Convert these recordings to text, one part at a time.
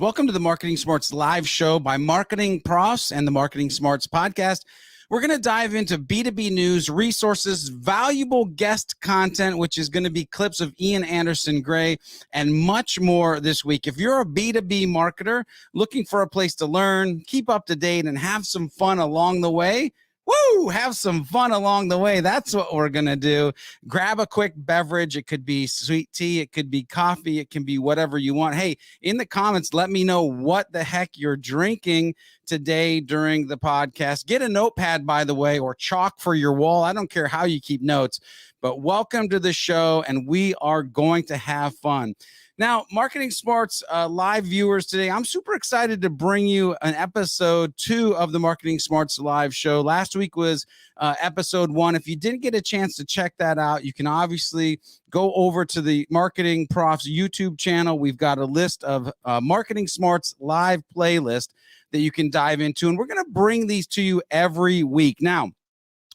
Welcome to the Marketing Smarts live show by MarketingProfs and the Marketing Smarts podcast. We're going to dive into B2B news, resources, valuable guest content, which is going to be clips of Ian Anderson Gray, and much more this week. If you're a B2B marketer looking for a place to learn, keep up to date, and have some fun along the way, have some fun along the way. That's what we're going to do. Grab a quick beverage. It could be sweet tea. It could be coffee. It can be whatever you want. Hey, in the comments, let me know what the heck you're drinking today during the podcast. Get a notepad, by the way, or chalk for your wall. I don't care how you keep notes, but welcome to the show, and we are going to have fun. Now, Marketing Smarts live viewers today, I'm super excited to bring you an episode 2 of the Marketing Smarts live show. Last week was episode 1. If you didn't get a chance to check that out, you can obviously go over to the MarketingProfs YouTube channel. We've got a list of Marketing Smarts live playlist that you can dive into, and we're going to bring these to you every week. Now,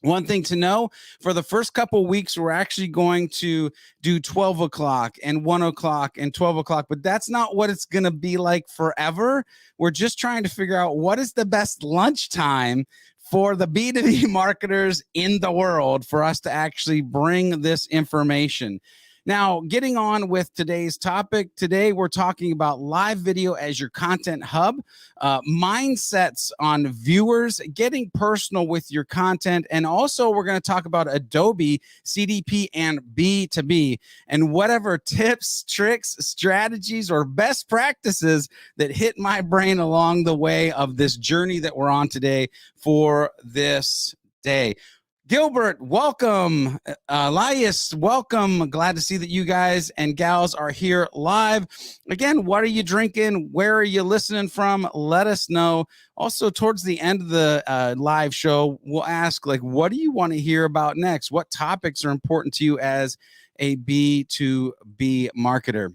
one thing to know, for the first couple of weeks, we're actually going to do 12 o'clock and 1 o'clock and 12 o'clock, but that's not what it's going to be like forever. We're just trying to figure out what is the best lunchtime for the B2B marketers in the world for us to actually bring this information. Now, getting on with today's topic, today we're talking about live video as your content hub, mindsets on viewers, getting personal with your content, and also we're going to talk about Adobe, CDP, and B2B, and whatever tips, tricks, strategies, or best practices that hit my brain along the way of this journey that we're on today for this day. Gilbert, welcome. Elias, welcome. Glad to see that you guys and gals are here live. Again, what are you drinking? Where are you listening from? Let us know. Also, towards the end of the live show, we'll ask, what do you want to hear about next? What topics are important to you as a B2B marketer?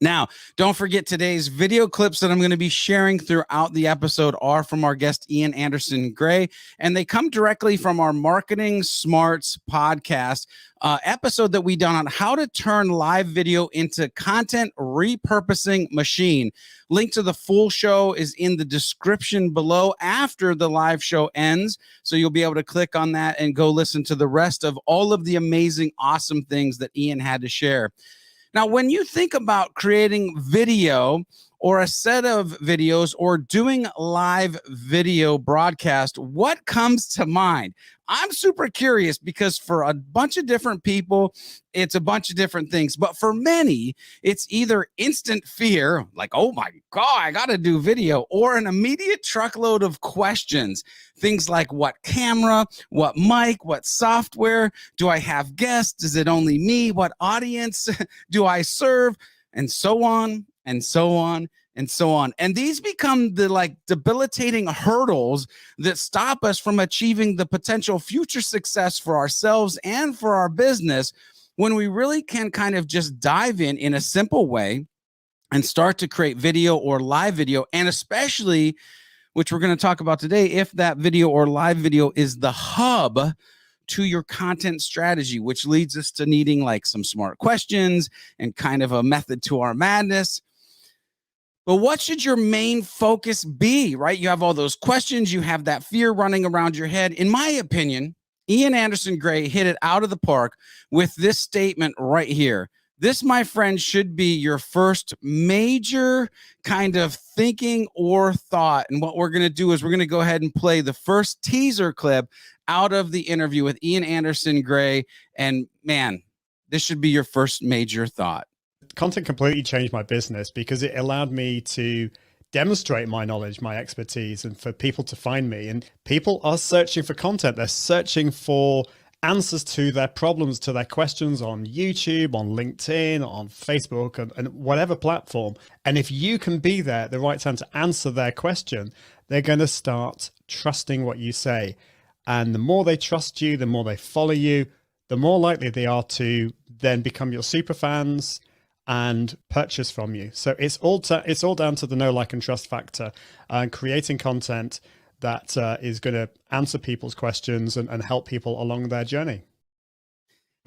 Now, don't forget today's video clips that I'm going to be sharing throughout the episode are from our guest, Ian Anderson Gray, and they come directly from our Marketing Smarts podcast episode that we done on how to turn live video into content repurposing machine. Link to the full show is in the description below after the live show ends, so you'll be able to click on that and go listen to the rest of all of the amazing, awesome things that Ian had to share. Now, when you think about creating video or a set of videos or doing live video broadcast, what comes to mind? I'm super curious because for a bunch of different people, it's a bunch of different things. But for many, it's either instant fear, like, oh my God, I got to do video, or an immediate truckload of questions. Things like what camera, what mic, what software, do I have guests? Is it only me? What audience do I serve? And so on and so on and so on. And these become the debilitating hurdles that stop us from achieving the potential future success for ourselves and for our business when we really can kind of just dive in a simple way and start to create video or live video. And especially, which we're going to talk about today, if that video or live video is the hub to your content strategy, which leads us to needing some smart questions and kind of a method to our madness. But what should your main focus be, right? You have all those questions. You have that fear running around your head. In my opinion, Ian Anderson Gray hit it out of the park with this statement right here. This, my friend, should be your first major kind of thinking or thought. And what we're going to do is we're going to go ahead and play the first teaser clip out of the interview with Ian Anderson Gray. And man, this should be your first major thought. Content completely changed my business because it allowed me to demonstrate my knowledge, my expertise, and for people to find me. And people are searching for content. They're searching for answers to their problems, to their questions on YouTube, on LinkedIn, on Facebook, and whatever platform. And if you can be there at the right time to answer their question, they're going to start trusting what you say. And the more they trust you, the more they follow you, the more likely they are to then become your super fans and purchase from you. So it's all down to the know, like, and trust factor, and creating content that is going to answer people's questions and help people along their journey.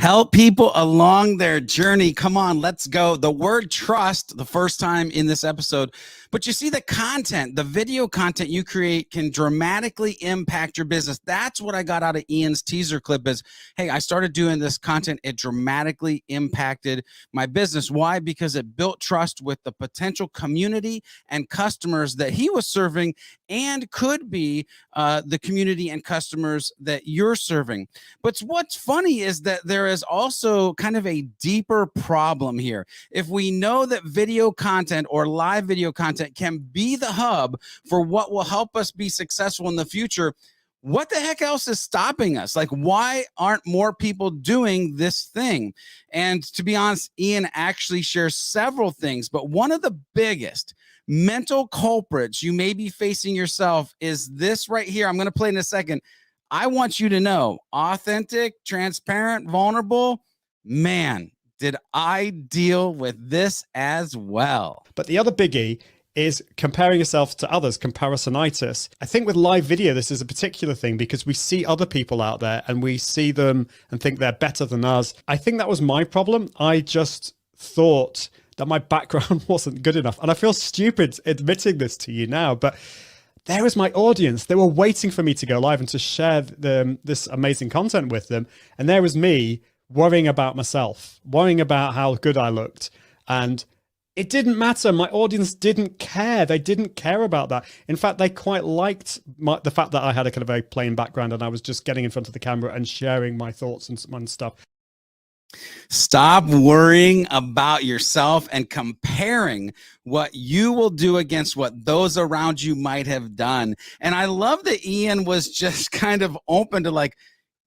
Help people along their journey. Come on, let's go. The word trust, the first time in this episode. But you see, the content, the video content you create can dramatically impact your business. That's what I got out of Ian's teaser clip is, hey, I started doing this content. It dramatically impacted my business. Why? Because it built trust with the potential community and customers that he was serving and could be the community and customers that you're serving. But what's funny is that there is also kind of a deeper problem here. If we know that video content or live video content can be the hub for what will help us be successful in the future, what the heck else is stopping us? Like, why aren't more people doing this thing? And to be honest, Ian actually shares several things, but one of the biggest mental culprits you may be facing yourself is this right here. I'm going to play in a second. I want you to know, authentic, transparent, vulnerable, man, did I deal with this as well. But the other biggie is comparing yourself to others, comparisonitis. I think with live video, this is a particular thing because we see other people out there and we see them and think they're better than us. I think that was my problem. I just thought that my background wasn't good enough. And I feel stupid admitting this to you now, but there was my audience. They were waiting for me to go live and to share this amazing content with them. And there was me worrying about myself, worrying about how good I looked. And it didn't matter. My audience didn't care. They didn't care about that. In fact, they quite liked the fact that I had a kind of a plain background and I was just getting in front of the camera and sharing my thoughts and stuff. Stop worrying about yourself and comparing what you will do against what those around you might have done. And I love that Ian was just kind of open to like,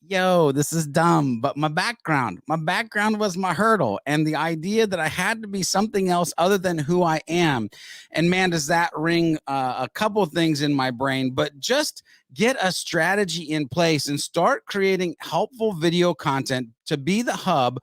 yo, this is dumb, but my background was my hurdle and the idea that I had to be something else other than who I am. And man, does that ring a couple of things in my brain, but just get a strategy in place and start creating helpful video content to be the hub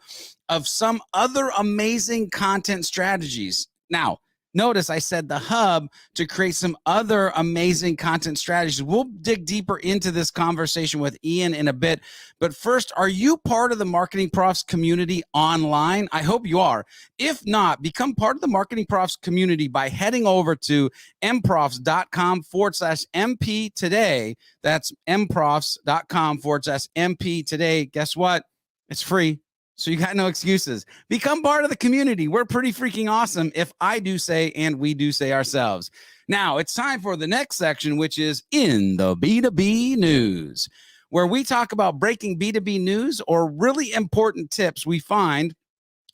of some other amazing content strategies. Now, notice I said the hub to create some other amazing content strategies. We'll dig deeper into this conversation with Ian in a bit. But first, are you part of the Marketing Profs community online? I hope you are. If not, become part of the Marketing Profs community by heading over to mprofs.com/MP today. That's mprofs.com/MP today. Guess what? It's free. So you got no excuses. Become part of the community. We're pretty freaking awesome, if I do say and we do say ourselves. Now it's time for the next section, which is in the B2B news, where we talk about breaking B2B news or really important tips we find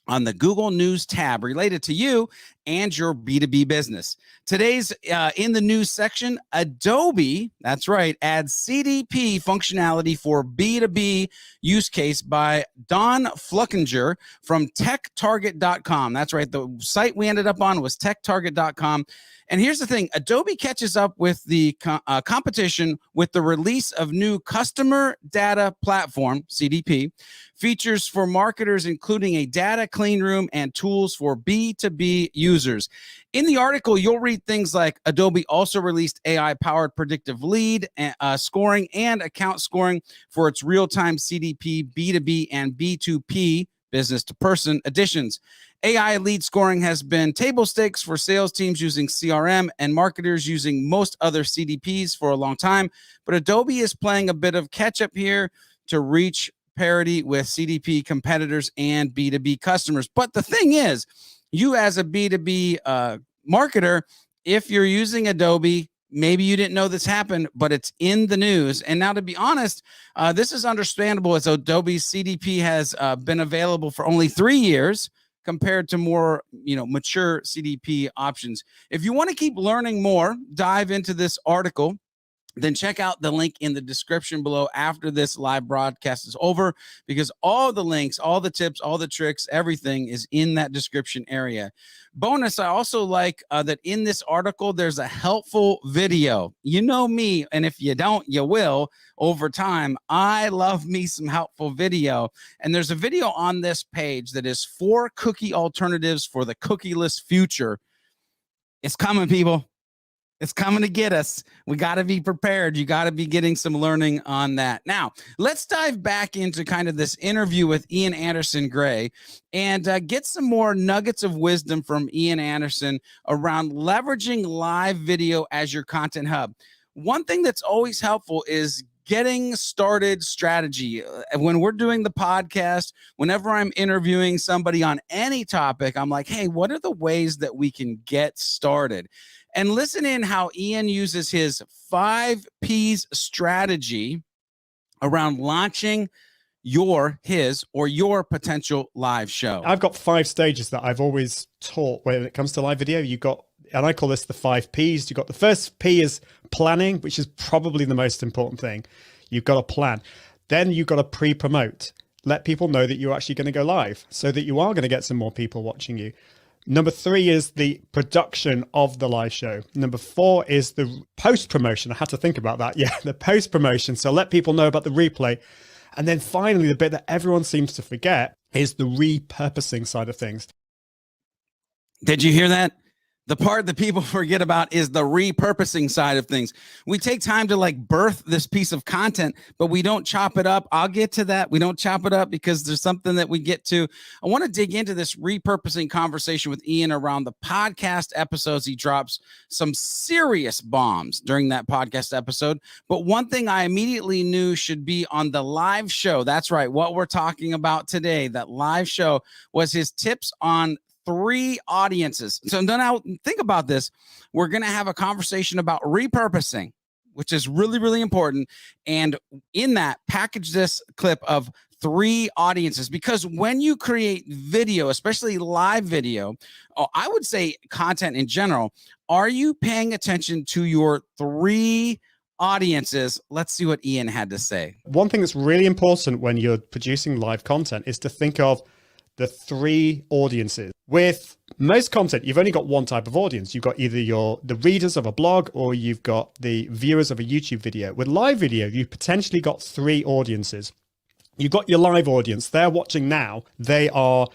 on the Google News tab related to you and your B2B business. Today's in the news section, Adobe, that's right, adds CDP functionality for B2B use case by Don Fluckinger from techtarget.com. That's right, the site we ended up on was techtarget.com. And here's the thing, Adobe catches up with the competition with the release of new Customer Data Platform, CDP, features for marketers, including a data clean room and tools for B2B users. In the article, you'll read things like Adobe also released AI-powered predictive lead scoring and account scoring for its real-time CDP, B2B, and B2P, business-to-person editions. AI lead scoring has been table stakes for sales teams using CRM and marketers using most other CDPs for a long time, but Adobe is playing a bit of catch-up here to reach parity with CDP competitors and B2B customers. But the thing is, you as a B2B marketer, if you're using Adobe, maybe you didn't know this happened, but it's in the news. And now, to be honest, this is understandable as Adobe's CDP has been available for only 3 years compared to more, mature CDP options. If you want to keep learning more, dive into this article, then check out the link in the description below after this live broadcast is over, because all the links, all the tips, all the tricks, everything is in that description area. Bonus, I also like that in this article, there's a helpful video. You know me, and if you don't, you will over time. I love me some helpful video. And there's a video on this page that is 4 cookie alternatives for the cookieless future. It's coming, people. It's coming to get us. We got to be prepared. You got to be getting some learning on that. Now, let's dive back into kind of this interview with Ian Anderson Gray and get some more nuggets of wisdom from Ian Anderson around leveraging live video as your content hub. One thing that's always helpful is getting started strategy. When we're doing the podcast, whenever I'm interviewing somebody on any topic, I'm like, hey, what are the ways that we can get started? And listen in how Ian uses his 5 P's strategy around launching your potential live show. I've got 5 stages that I've always taught when it comes to live video. You got, and I call this the 5 P's. You got the first P is planning, which is probably the most important thing. You've got a plan. Then you've got to pre-promote. Let people know that you're actually going to go live so that you are going to get some more people watching you. Number 3 is the production of the live show. Number 4 is the post-promotion. I had to think about that. Yeah, the post-promotion. So let people know about the replay. And then finally, the bit that everyone seems to forget is the repurposing side of things. Did you hear that? The part that people forget about is the repurposing side of things. We take time to like birth this piece of content, but we don't chop it up. I'll get to that. We don't chop it up because there's something that we get to. I want to dig into this repurposing conversation with Ian around the podcast episodes. He drops some serious bombs during that podcast episode. But one thing I immediately knew should be on the live show. That's right. What we're talking about today, that live show, was his tips on 3 audiences. So now think about this. We're going to have a conversation about repurposing, which is really, really important. And in that, package this clip of 3 audiences, because when you create video, especially live video, I would say content in general, are you paying attention to your 3 audiences? Let's see what Ian had to say. One thing that's really important when you're producing live content is to think of the 3 audiences. With most content, you've only got one type of audience. You've got either the readers of a blog or you've got the viewers of a YouTube video. With live video, you've potentially got 3 audiences. You've got your live audience. They're watching now. They are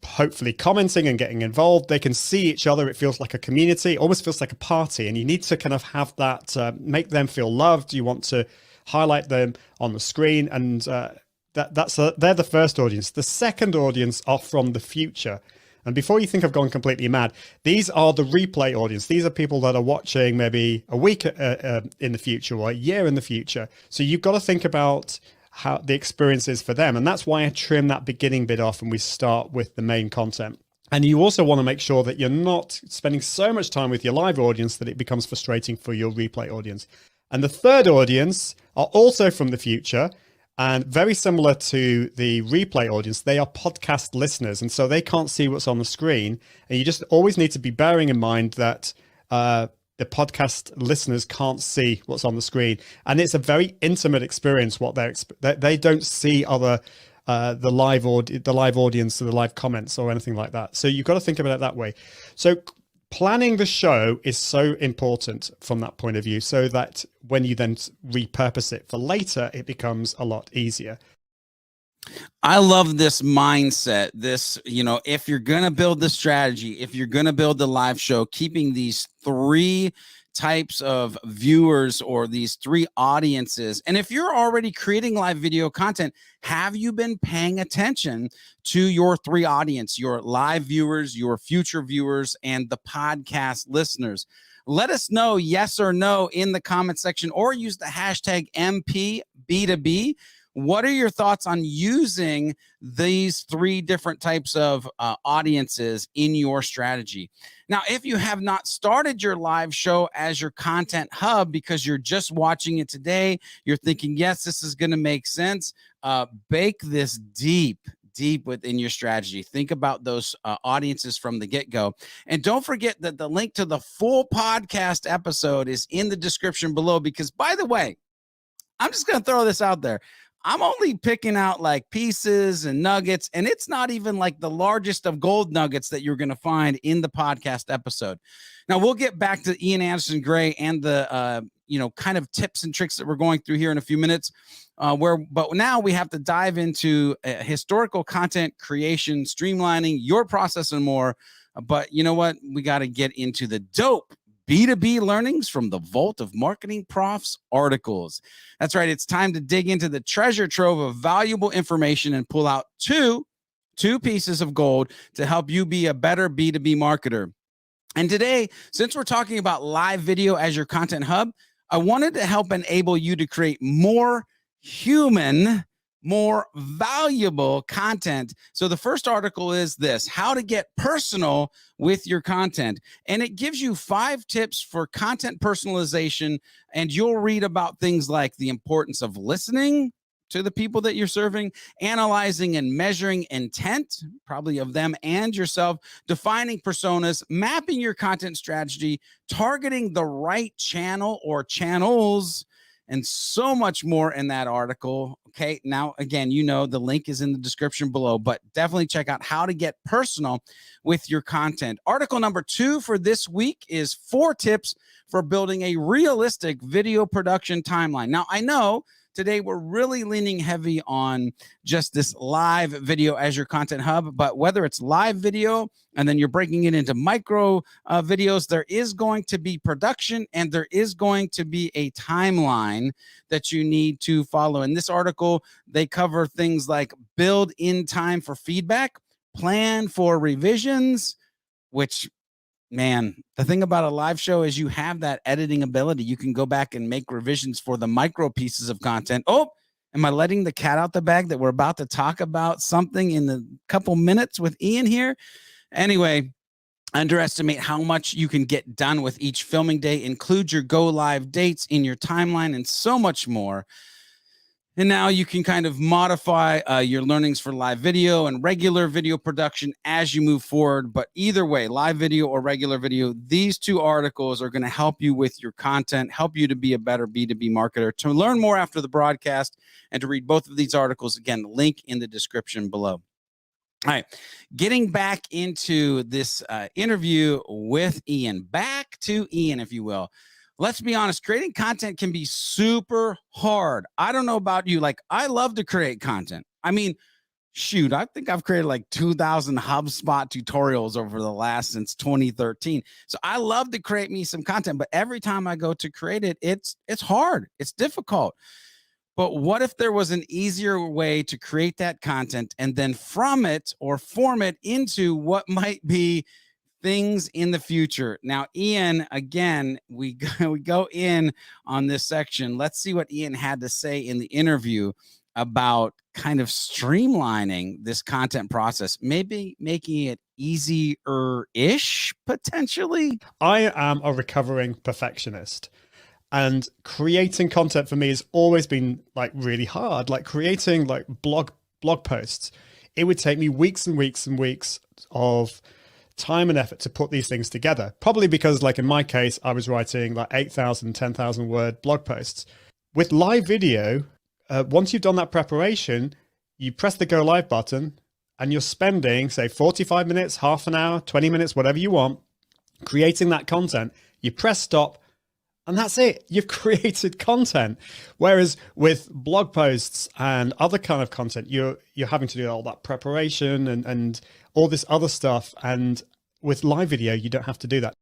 hopefully commenting and getting involved. They can see each other. It feels like a community, almost feels like a party. And you need to kind of have that, make them feel loved. You want to highlight them on the screen, and they're the first audience. The second audience are from the future. And before you think I've gone completely mad, these are the replay audience. These are people that are watching maybe a week in the future or a year in the future. So you've got to think about how the experience is for them. And that's why I trim that beginning bit off and we start with the main content. And you also want to make sure that you're not spending so much time with your live audience that it becomes frustrating for your replay audience. And the third audience are also from the future. And very similar to the replay audience, they are podcast listeners. And so they can't see what's on the screen. And you just always need to be bearing in mind that the podcast listeners can't see what's on the screen. And it's a very intimate experience. What they don't see other the live audience or the live comments or anything like that. So you've got to think about it that way. So planning the show is so important from that point of view, so that when you then repurpose it for later, it becomes a lot easier. I love this mindset. This, if you're going to build the strategy, if you're going to build the live show, keeping these 3 types of viewers or these 3 audiences. And if you're already creating live video content, have you been paying attention to your 3 audience, your live viewers, your future viewers, and the podcast listeners? Let us know yes or no in the comment section, or use the hashtag MPB2B. What are your thoughts on using these 3 different types of audiences in your strategy? Now, if you have not started your live show as your content hub because you're just watching it today, you're thinking, yes, this is going to make sense, bake this deep within your strategy. Think about those audiences from the get-go. And don't forget that the link to the full podcast episode is in the description below, because, by the way, I'm just going to throw this out there. I'm only picking out like pieces and nuggets, and it's not even like the largest of gold nuggets that you're going to find in the podcast episode. Now, we'll get back to Ian Anderson Gray and the kind of tips and tricks that we're going through here in a few minutes. But now we have to dive into historical content creation, streamlining your process, and more. But you know what? We got to get into the dope B2B learnings from the vault of MarketingProfs articles. That's right. It's time to dig into the treasure trove of valuable information and pull out two pieces of gold to help you be a better B2B marketer. And today, since we're talking about live video as your content hub, I wanted to help enable you to create more human, more valuable content. So the first article is this: how to get personal with your content. And it gives you 5 tips for content personalization. And you'll read about things like the importance of listening to the people that you're serving, analyzing and measuring intent, probably of them and yourself, defining personas, mapping your content strategy, targeting the right channel or channels, and so much more in that article. Okay, now, again, you know, the link is in the description below, but definitely check out how to get personal with your content. Article number 2 for this week is 4 tips for building a realistic video production timeline. Now, I know today we're really leaning heavy on just this live video as your content hub, but whether it's live video and then you're breaking it into micro videos, there is going to be production and there is going to be a timeline that you need to follow. In this article, they cover things like build in time for feedback, plan for revisions, which, man, the thing about a live show is you have that editing ability. You can go back and make revisions for the micro pieces of content. Oh, am I letting the cat out the bag that we're about to talk about something in the couple minutes with Ian here? Anyway, underestimate how much you can get done with each filming day. Include your go live dates in your timeline and so much more. And now you can kind of modify your learnings for live video and regular video production as you move forward. But either way, live video or regular video, these 2 articles are going to help you with your content, help you to be a better B2B marketer. To learn more after the broadcast and to read both of these articles, again, link in the description below. All right, getting back into this interview with Ian, back to Ian, if you will. Let's be honest, creating content can be super hard. I don't know about you. Like, I love to create content. I mean, shoot, I think I've created like 2,000 HubSpot tutorials over the last since 2013. So I love to create me some content, but every time I go to create it, it's hard. It's difficult. But what if there was an easier way to create that content and then from it or form it into what might be things in the future? Now, Ian, again, we go in on this section. Let's see what Ian had to say in the interview about kind of streamlining this content process, maybe making it easier-ish, potentially. I am a recovering perfectionist. And creating content for me has always been like really hard. Like creating like blog posts, it would take me weeks and weeks and weeks of time and effort to put these things together. Probably because, like in my case, I was writing like 8,000, 10,000 word blog posts. With live video, once you've done that preparation, you press the go live button and you're spending, say, 45 minutes, half an hour, 20 minutes, whatever you want, creating that content. You press stop, and that's it. You've created content. Whereas with blog posts and other kind of content, you're having to do all that preparation and all this other stuff. And with live video, you don't have to do that.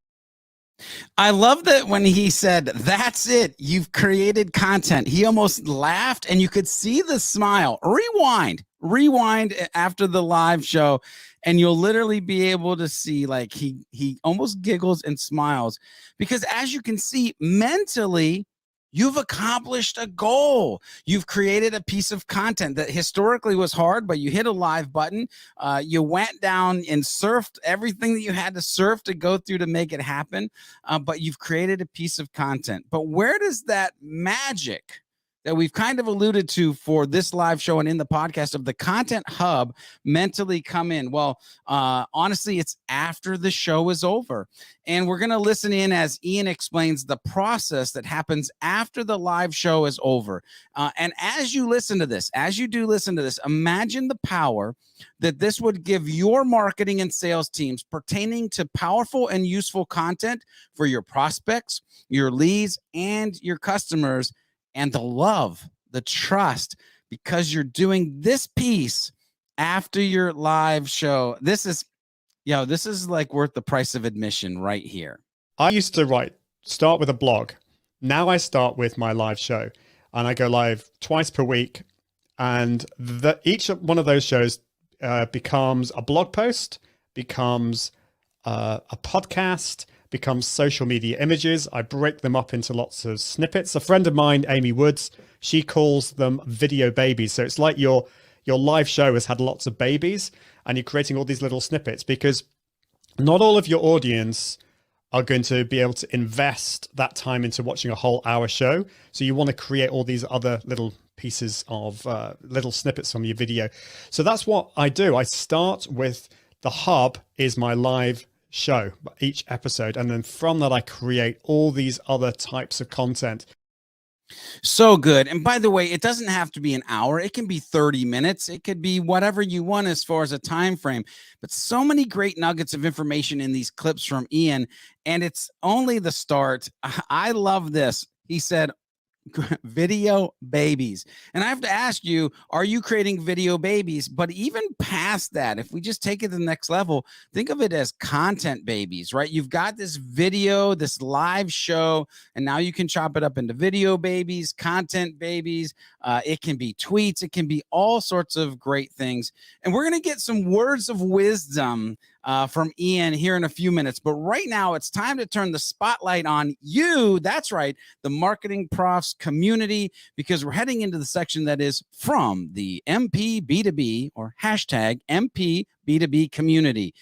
I love that when he said, that's it, you've created content. He almost laughed and you could see the smile. Rewind after the live show and you'll literally be able to see, like, he almost giggles and smiles because, as you can see, mentally, you've accomplished a goal. You've created a piece of content that historically was hard, but you hit a live button. You went down and surfed everything that you had to surf to go through to make it happen. But you've created a piece of content. But where does that magic that we've kind of alluded to for this live show and in the podcast of the content hub mentally come in? Well, honestly, it's after the show is over. And we're going to listen in as Ian explains the process that happens after the live show is over. And as you listen to this, imagine the power that this would give your marketing and sales teams pertaining to powerful and useful content for your prospects, your leads, and your customers. And the love, the trust, because you're doing this piece after your live show. This is like worth the price of admission right here. I used to start with a blog. Now I start with my live show, and I go live twice per week. And each one of those shows becomes a blog post, becomes a podcast, becomes social media images. I break them up into lots of snippets. A friend of mine, Amy Woods, she calls them video babies. So it's like your live show has had lots of babies, and you're creating all these little snippets, because not all of your audience are going to be able to invest that time into watching a whole hour show. So you want to create all these other little pieces of little snippets from your video. So that's what I do. I start with the hub is my live show, each episode. And then from that, I create all these other types of content. So good. And by the way, it doesn't have to be an hour. It can be 30 minutes. It could be whatever you want as far as a time frame. But so many great nuggets of information in these clips from Ian, and it's only the start. I love this. He said, video babies. And I have to ask you, are you creating video babies? But even past that, if we just take it to the next level, think of it as content babies, right? You've got this video, this live show, and now you can chop it up into video babies, content babies. It can be tweets. It can be all sorts of great things. And we're going to get some words of wisdom from Ian here in a few minutes. But right now, it's time to turn the spotlight on you. That's right, the MarketingProfs community, because we're heading into the section that is from the MP B2B or hashtag MP B2B community.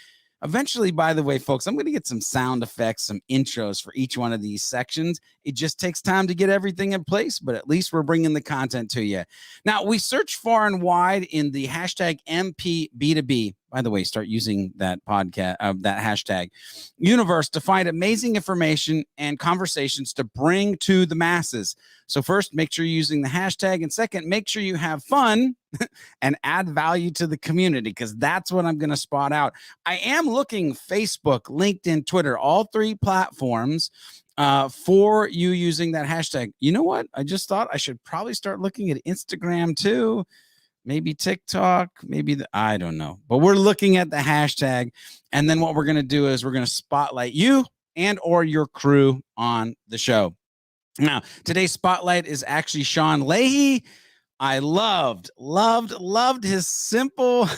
Eventually, by the way, folks, I'm going to get some sound effects, some intros for each one of these sections. It just takes time to get everything in place, but at least we're bringing the content to you. Now, we search far and wide in the hashtag MPB2B. By the way, start using that podcast, that hashtag universe, to find amazing information and conversations to bring to the masses. So first, make sure you're using the hashtag. And second, make sure you have fun and add value to the community, because that's what I'm going to spot out. I am looking Facebook, LinkedIn, Twitter, all three platforms for you using that hashtag. You know what? I just thought I should probably start looking at Instagram too. Maybe TikTok, I don't know. But we're looking at the hashtag. And then what we're going to do is we're going to spotlight you and or your crew on the show. Now, today's spotlight is actually Sean Leahy. I loved his simple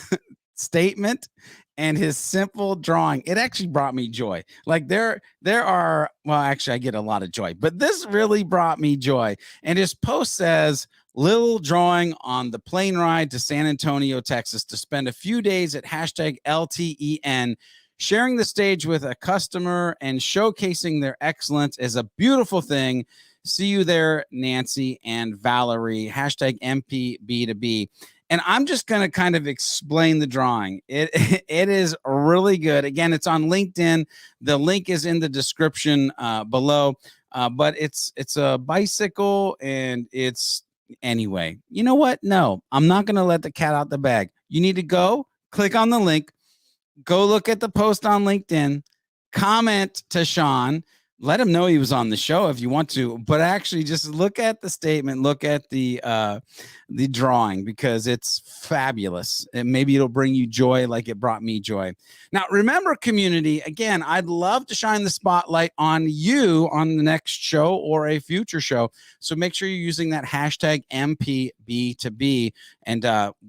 statement and his simple drawing. It actually brought me joy. Like there are, well, actually I get a lot of joy, but this really brought me joy. And his post says, little drawing on the plane ride to San Antonio, Texas, to spend a few days at hashtag LTEN. Sharing the stage with a customer and showcasing their excellence is a beautiful thing. See you there, Nancy and Valerie, hashtag MPB2B. And I'm just going to kind of explain the drawing. It is really good. Again, it's on LinkedIn. The link is in the description below. But it's a bicycle, and it's, anyway, you know what? No, I'm not going to let the cat out the bag. You need to go click on the link, go look at the post on LinkedIn, comment to Sean, let him know he was on the show if you want to, but actually just look at the statement, look at the drawing, because it's fabulous. And maybe it'll bring you joy like it brought me joy. Now, remember, community, again, I'd love to shine the spotlight on you on the next show or a future show. So make sure you're using that hashtag MPB2B, and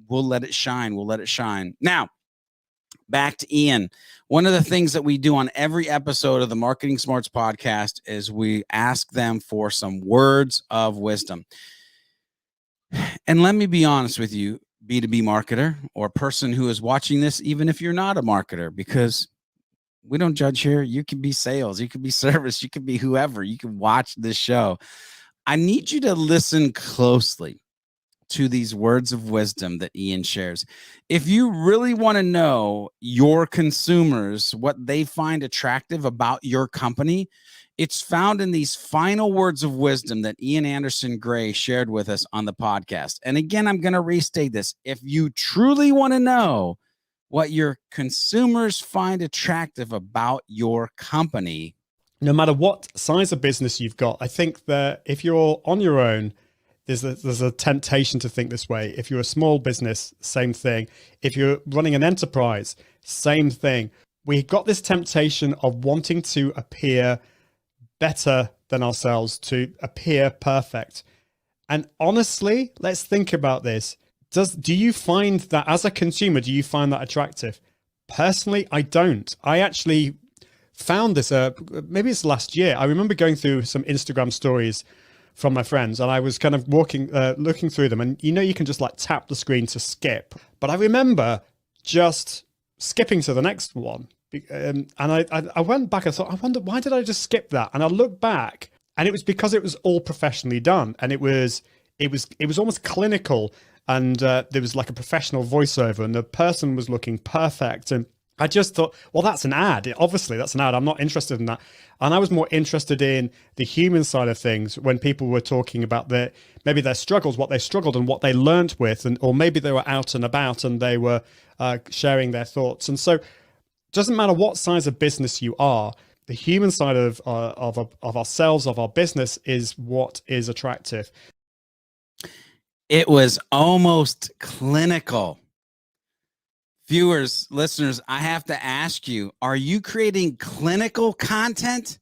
we'll let it shine. We'll let it shine. Now, back to Ian. One of the things that we do on every episode of the Marketing Smarts podcast is we ask them for some words of wisdom. And let me be honest with you, B2B marketer or person who is watching this, even if you're not a marketer, because we don't judge here. You can be sales, you can be service, you can be whoever. You can watch this show. I need you to listen closely to these words of wisdom that Ian shares. If you really want to know your consumers, what they find attractive about your company, it's found in these final words of wisdom that Ian Anderson Gray shared with us on the podcast. And again, I'm going to restate this. If you truly want to know what your consumers find attractive about your company, no matter what size of business you've got, I think that if you're on your own, there's a temptation to think this way. If you're a small business, same thing. If you're running an enterprise, same thing. We got this temptation of wanting to appear better than ourselves to appear perfect. And honestly, let's think about this. Do you find that as a consumer, do you find that attractive? Personally, I don't. I actually found this, maybe it's last year. I remember going through some Instagram stories from my friends, and I was kind of looking through them, and you can just like tap the screen to skip. But I remember just skipping to the next one. And I went back and thought, I wonder, why did I just skip that? And I looked back, and it was because it was all professionally done, and it was almost clinical, and there was like a professional voiceover, and the person was looking perfect. And I just thought, well, that's an ad. Obviously, that's an ad. I'm not interested in that. And I was more interested in the human side of things when people were talking about maybe their struggles, what they struggled and what they learned with, or maybe they were out and about and they were sharing their thoughts. And so it doesn't matter what size of business you are, the human side of ourselves, of our business, is what is attractive. It was almost clinical. Viewers, listeners, I have to ask you, are you creating clinical content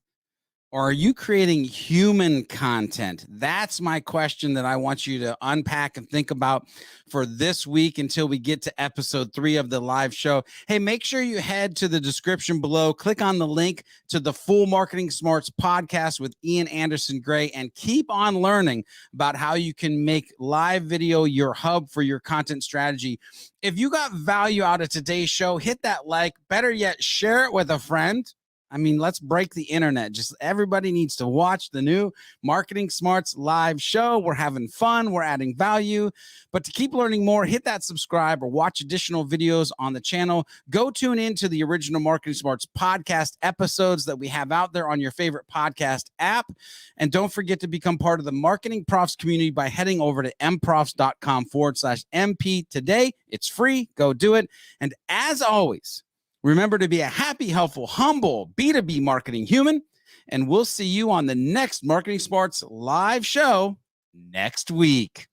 or are you creating human content? That's my question that I want you to unpack and think about for this week until we get to episode 3 of the live show. Hey, make sure you head to the description below, click on the link to the full Marketing Smarts podcast with Ian Anderson Gray, and keep on learning about how you can make live video your hub for your content strategy. If you got value out of today's show, hit that like, better yet, share it with a friend. I mean, let's break the internet. Just everybody needs to watch the new Marketing Smarts live show. We're having fun. We're adding value. But to keep learning more, hit that subscribe or watch additional videos on the channel. Go tune into the original Marketing Smarts podcast episodes that we have out there on your favorite podcast app. And don't forget to become part of the MarketingProfs community by heading over to mprofs.com/MP today. It's free. Go do it. And as always, remember to be a happy, helpful, humble B2B marketing human, and we'll see you on the next Marketing Smarts live show next week.